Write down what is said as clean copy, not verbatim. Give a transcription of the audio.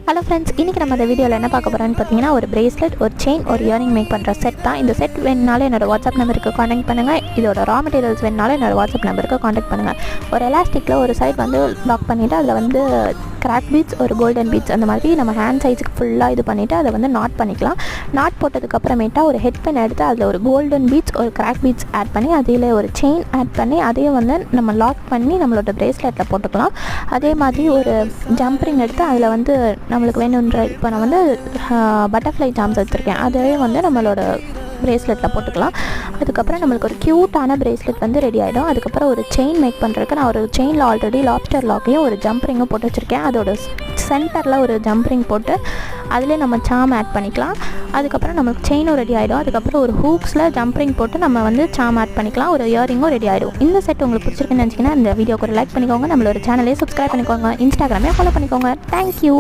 Hello friends, இன்றைக்கி நம்ம இந்த வீடியோவில் என்ன பார்க்க போகிறோன்னு பார்த்தீங்கன்னா, ஒரு பிரேஸ்லெட், ஒரு செயின், ஒரு இயரிங் மேக் பண்ணுற செட் தான். இந்த செட் வேணுனாலும் என்னோடய வாட்ஸ்அப் நம்பருக்கு காண்டாக்ட் பண்ணுங்கள். இதோட ரா மெட்டீரியல்ஸ் வேணுனாலும் என்னோடய வாட்ஸ்அப் நம்பருக்கு காண்டாக்ட் பண்ணுங்கள். ஒரு எலாஸ்டிக்கில் ஒரு சைட் வந்து லாக் பண்ணிவிட்டு அதில் வந்து கிராக் பீட்ஸ், ஒரு கோல்டன் பீட்ஸ் அந்த மாதிரி நம்ம ஹேண்ட் சைஸுக்கு ஃபுல்லாக இது பண்ணிவிட்டு அதை வந்து நாட் பண்ணிக்கலாம். நாட் போட்டதுக்கப்புறமேட்டா ஒரு ஹெட் பென் எடுத்து அதில் ஒரு கோல்டன் பீட்ஸ், ஒரு கிராக் பீட்ஸ் ஆட் பண்ணி அதில் ஒரு செயின் ஆட் பண்ணி அதையும் வந்து நம்ம லாக் பண்ணி நம்மளோட பிரேஸ்லெட்டில் போட்டுக்கலாம். அதே மாதிரி ஒரு ஜம்ப்ரிங் எடுத்து அதில் வந்து நம்மளுக்கு வேணுன்ற இப்போ நான் வந்து பட்டர்ஃப்ளை ஜாம்ஸ் எடுத்திருக்கேன், அதே வந்து நம்மளோட பிரேஸ்லெட்டில் போட்டுக்கலாம். அதுக்கப்புறம் நம்மளுக்கு ஒரு க்யூட்டான பிரேஸ்லெட் வந்து ரெடி ஆகிடும். அதுக்கப்புறம் ஒரு செயின் மேக் பண்ணுறதுக்கு நான் ஒரு செயினில் ஆல்ரெடி லாப்ஸ்டர் லாக்கையும் ஒரு ஜம்ப்ரிங்கும் போட்டு வச்சுருக்கேன். அதோட சென்டரில் ஒரு ஜம்ப்ரிங் போட்டு அதிலே நம்ம சாம் ஆட் பண்ணிக்கலாம். அதுக்கப்புறம் நம்மளுக்கு செயினும் ரெடி ஆகிடும். அதுக்கப்புறம் ஒரு ஹூக்ஸில் ஜம்ப்ரிங் போட்டு நம்ம வந்து சாம் ஆட் பண்ணிக்கலாம். ஒரு இயரிங்கும் ரெடி ஆகிடும். இந்த செட் உங்களுக்கு பிடிச்சிருக்குன்னு நினச்சிங்கன்னா இந்த வீடியோக்கு ஒரு லைக் பண்ணிக்கோங்க. நம்மளோட சேனலே சப்ஸ்கிரைப் பண்ணிக்கோங்க. இன்ஸ்டாகிராமே ஃபாலோ பண்ணிக்கோங்க. தேங்க்யூ.